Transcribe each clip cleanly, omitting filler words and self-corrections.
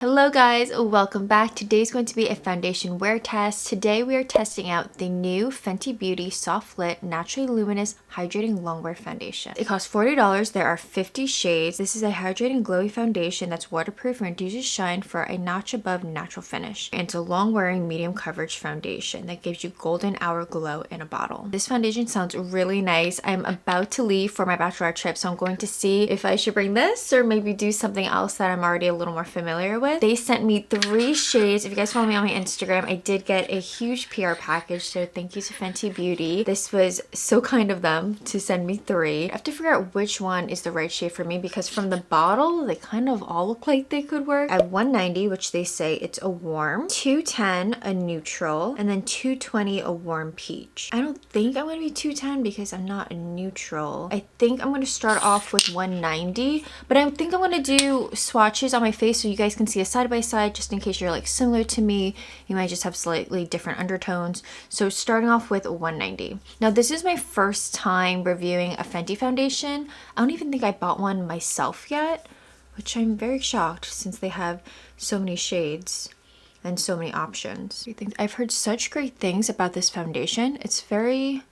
Hello guys, welcome back. Today's going to be a foundation wear test. Today we are testing out the new Fenty Beauty Soft Lit Naturally Luminous Hydrating Longwear Foundation. It costs $40. There are 50 shades. This is a hydrating glowy foundation that's waterproof and reduces shine for a notch above natural finish. And it's a long wearing medium coverage foundation that gives you golden hour glow in a bottle. This foundation sounds really nice. I'm about to leave for my bachelorette trip, so I'm going to see if I should bring this or maybe do something else that I'm already a little more familiar with. They sent me 3 shades. If you guys follow me on my Instagram, I did get a huge PR package, so thank you to Fenty Beauty. This was so kind of them to send me 3. I have to figure out which one is the right shade for me because from the bottle, they kind of all look like they could work. At 190, which they say it's a warm, 210 a neutral, and then 220 a warm peach. I don't think I'm going to be 210 because I'm not a neutral. I think I'm going to start off with 190, but I think I'm going to do swatches on my face so you guys can see a side by side, just in case you're like similar to me. You might just have slightly different undertones. So starting off with 190. Now this is my first time reviewing a Fenty foundation. I don't even think I bought one myself yet, which I'm very shocked since they have so many shades and so many options. I've heard such great things about this foundation. It's very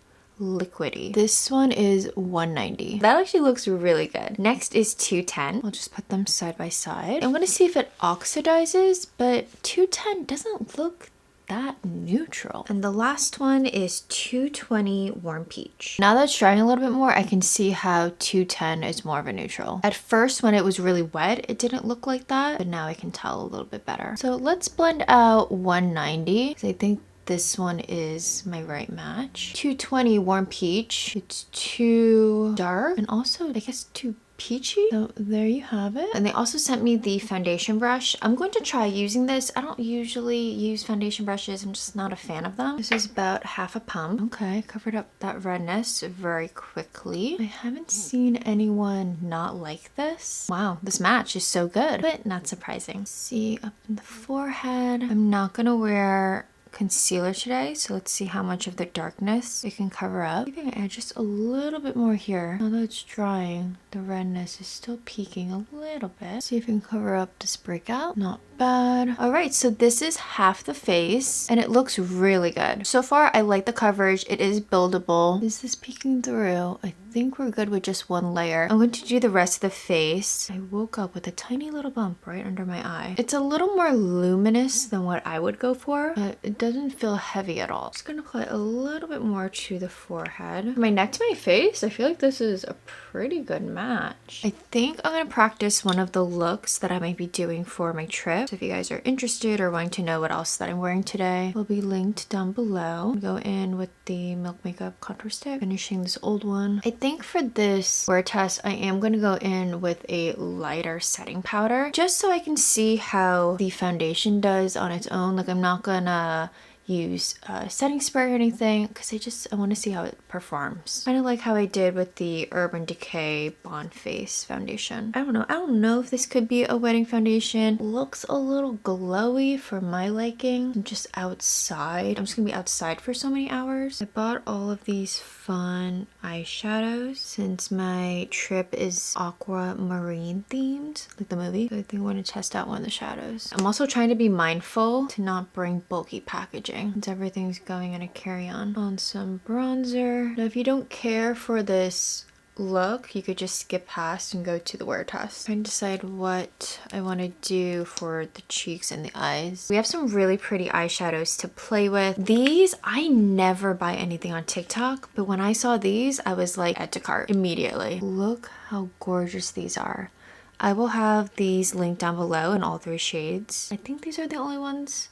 liquidy. This one is 190. That actually looks really good. Next is 210. I'll just put them side by side. I'm gonna see if it oxidizes, but 210 doesn't look that neutral. And the last one is 220 warm peach. Now that it's drying a little bit more, I can see how 210 is more of a neutral. At first, when it was really wet, it didn't look like that, but now I can tell a little bit better. So let's blend out 190, because I think this one is my right match. 220 warm peach. It's too dark and also I guess too peachy. So there you have it. And they also sent me the foundation brush. I'm going to try using this. I don't usually use foundation brushes. I'm just not a fan of them. This is about half a pump. Okay, covered up that redness very quickly. I haven't seen anyone not like this. Wow, this match is so good, but not surprising. See up in the forehead. I'm not gonna wear concealer today, so let's see how much of the darkness it can cover up. I think I add just a little bit more here. Although it's drying, the redness is still peaking a little bit. See if we can cover up this breakout. Not bad. All right, so this is half the face and it looks really good. So far, I like the coverage. It is buildable. Is this peeking through? I think we're good with just one layer. I'm going to do the rest of the face. I woke up with a tiny little bump right under my eye. It's a little more luminous than what I would go for, but it doesn't feel heavy at all. Just gonna apply a little bit more to the forehead. From my neck to my face, I feel like this is a pretty good match. I think I'm gonna practice one of the looks that I might be doing for my trip. So if you guys are interested or wanting to know what else that I'm wearing today, will be linked down below. Go in with the Milk Makeup contour stick, finishing this old one. I think for this wear test, I am gonna go in with a lighter setting powder, just so I can see how the foundation does on its own. Like I'm not gonna use setting spray or anything because I want to see how it performs. Kind of like how I did with the Urban Decay Bond Face foundation. I don't know if this could be a wedding foundation. Looks a little glowy for my liking. I'm just outside. I'm just gonna be outside for so many hours. I bought all of these fun eyeshadows since my trip is aquamarine themed, like the movie. So I think I want to test out one of the shadows. I'm also trying to be mindful to not bring bulky packaging since everything's going in a carry-on. On some bronzer. Now if you don't care for this look, you could just skip past and go to the wear test. Trying to decide what I want to do for the cheeks and the eyes. We have some really pretty eyeshadows to play with. These, I never buy anything on TikTok, but when I saw these, I was like, add to cart immediately. Look how gorgeous these are. I will have these linked down below in all 3 shades. I think these are the only ones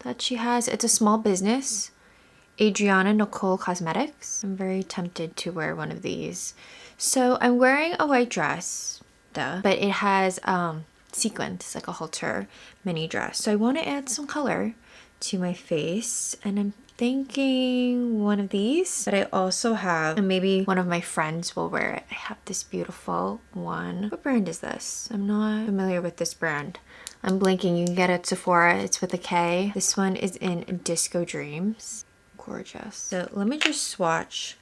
that she has. It's a small business. Adriana Nicole Cosmetics. I'm very tempted to wear one of these. So I'm wearing a white dress, but it has sequins, like a halter mini dress. So I want to add some color to my face, and I'm thinking one of these that I also have, and maybe one of my friends will wear it. I have this beautiful one. What brand is this? I'm not familiar with this brand. I'm blinking. You can get it at Sephora. It's with a K. This one is in Disco Dreams. Gorgeous. So let me just swatch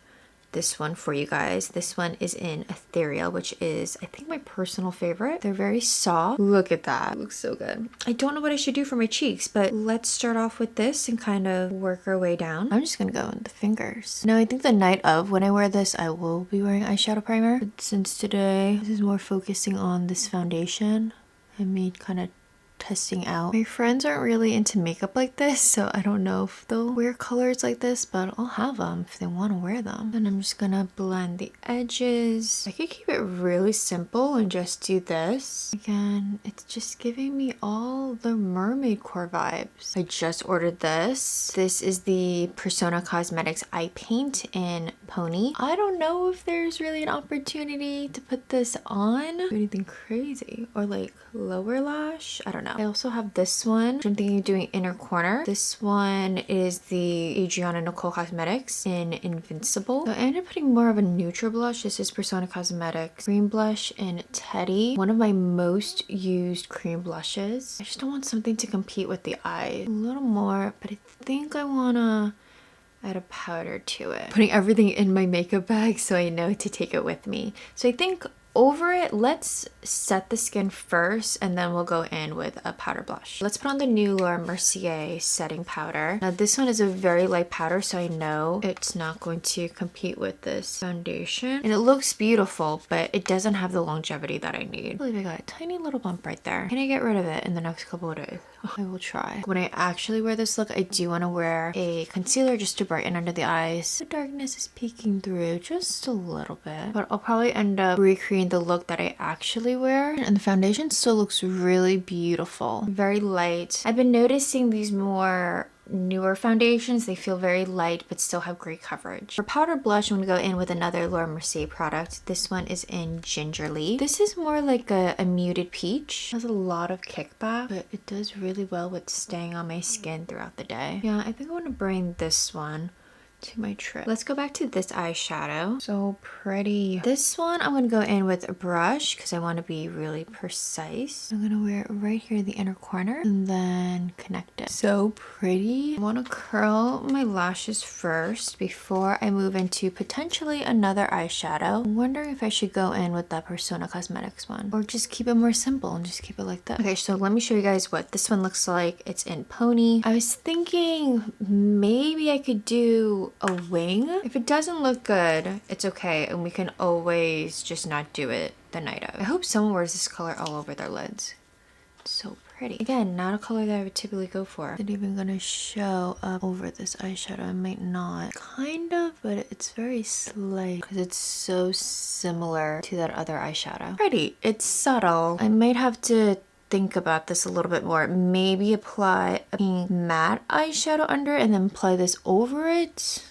this one for you guys. This one is in Etheral, which is, I think, my personal favorite. They're very soft. Look at that. It looks so good. I don't know what I should do for my cheeks, but let's start off with this and kind of work our way down. I'm just gonna go in the fingers. Now, I think the night of when I wear this, I will be wearing eyeshadow primer. But since today, this is more focusing on this foundation, I made kind of testing out. My friends aren't really into makeup like this, so I don't know if they'll wear colors like this, but I'll have them if they want to wear them. And I'm just gonna blend the edges. I could keep it really simple and just do this. Again, it's just giving me all the mermaid core vibes. I just ordered this. This is the Persona Cosmetics Eyepaint in Pony. I don't know if there's really an opportunity to put this on. Do anything crazy or like lower lash. I don't know. I also have this one, which I'm thinking of doing inner corner. This one is the Adriana Nicole Cosmetics in Invincible. So I ended up putting more of a neutral blush. This is Persona Cosmetics cream blush in Teddy. One of my most used cream blushes. I just don't want something to compete with the eyes. A little more, but I think I wanna add a powder to it. Putting everything in my makeup bag so I know to take it with me. So I think over it, let's set the skin first and then we'll go in with a powder blush. Let's put on the new Mercier setting powder. Now this one is a very light powder, so I know it's not going to compete with this foundation. And it looks beautiful, but it doesn't have the longevity that I need. I believe I got a tiny little bump right there. Can I get rid of it in the next couple of days? I will try. When I actually wear this look, I do want to wear a concealer just to brighten under the eyes. The darkness is peeking through just a little bit, but I'll probably end up recreating the look that I actually wear. And the foundation still looks really beautiful. Very light. I've been noticing these more newer foundations, they feel very light but still have great coverage. For powder blush, I'm gonna go in with another Mercier product. This one is in Gingerly. This is more like a muted peach. It has a lot of kickback, but it does really well with staying on my skin throughout the day. Yeah, I think I want to bring this one to my trip. Let's go back to this eyeshadow. So pretty. This one I'm gonna go in with a brush because I want to be really precise. I'm gonna wear it right here in the inner corner and then connect it. So pretty. I want to curl my lashes first before I move into potentially another eyeshadow. I'm wondering if I should go in with that Persona Cosmetics one or just keep it more simple and just keep it like that. Okay, so let me show you guys what this one looks like. It's in Pony. I was thinking maybe I could do a wing. If it doesn't look good, it's okay, and we can always just not do it the night of. I hope someone wears this color all over their lids. It's so pretty. Again, not a color that I would typically go for. Is it even gonna show up over this eyeshadow? I might not. Kind of, but it's very slight because it's so similar to that other eyeshadow. Pretty. It's subtle. I might have to think about this a little bit more. Maybe apply a pink matte eyeshadow under and then apply this over it.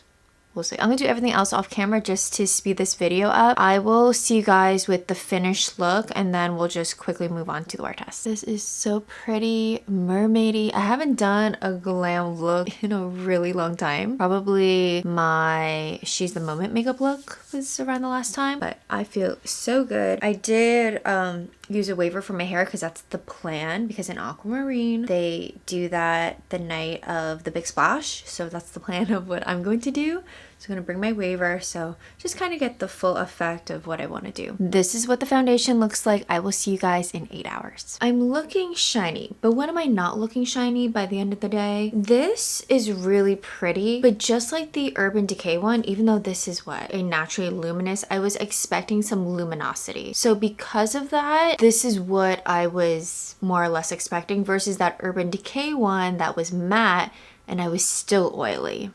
We'll see. I'm gonna do everything else off camera just to speed this video up. I will see you guys with the finished look and then we'll just quickly move on to the wear test. This is so pretty, mermaidy. I haven't done a glam look in a really long time. Probably my She's the Moment makeup look was around the last time, but I feel so good. I did use a waver for my hair because that's the plan, because in Aquamarine they do that the night of the big splash, so that's the plan of what I'm going to do. So I'm gonna bring my waver, so just kind of get the full effect of what I want to do. This is what the foundation looks like. I will see you guys in 8 hours. I'm looking shiny, but when am I not looking shiny by the end of the day? This is really pretty, but just like the Urban Decay one, even though this is what, a naturally luminous, I was expecting some luminosity. So because of that, this is what I was more or less expecting versus that Urban Decay one that was matte and I was still oily.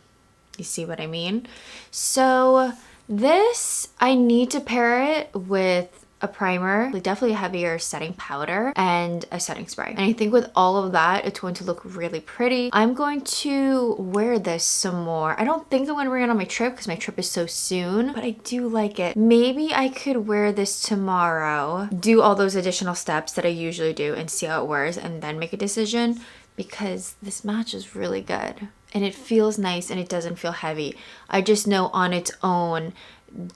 You see what I mean? So this, I need to pair it with a primer, like definitely a heavier setting powder and a setting spray. And I think with all of that, it's going to look really pretty. I'm going to wear this some more. I don't think I'm gonna wear it on my trip because my trip is so soon, but I do like it. Maybe I could wear this tomorrow, do all those additional steps that I usually do and see how it wears and then make a decision, because this match is really good. And it feels nice and it doesn't feel heavy. I just know on its own,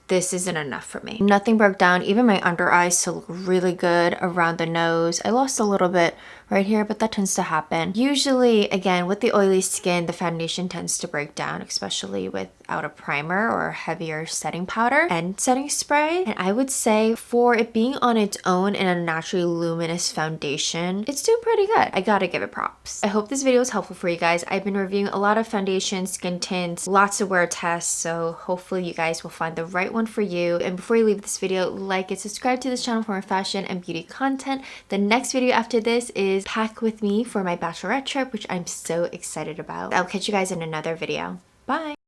this isn't enough for me. Nothing broke down. Even my under eyes still look really good around the nose. I lost a little bit right here, but that tends to happen. Usually, again, with the oily skin, the foundation tends to break down, especially without a primer or a heavier setting powder and setting spray. And I would say for it being on its own in a naturally luminous foundation, it's doing pretty good. I gotta give it props. I hope this video was helpful for you guys. I've been reviewing a lot of foundations, skin tints, lots of wear tests, so hopefully you guys will find the right one for you. And before you leave this video, like and subscribe to this channel for more fashion and beauty content. The next video after this is pack with me for my bachelorette trip, which I'm so excited about. I'll catch you guys in another video. Bye!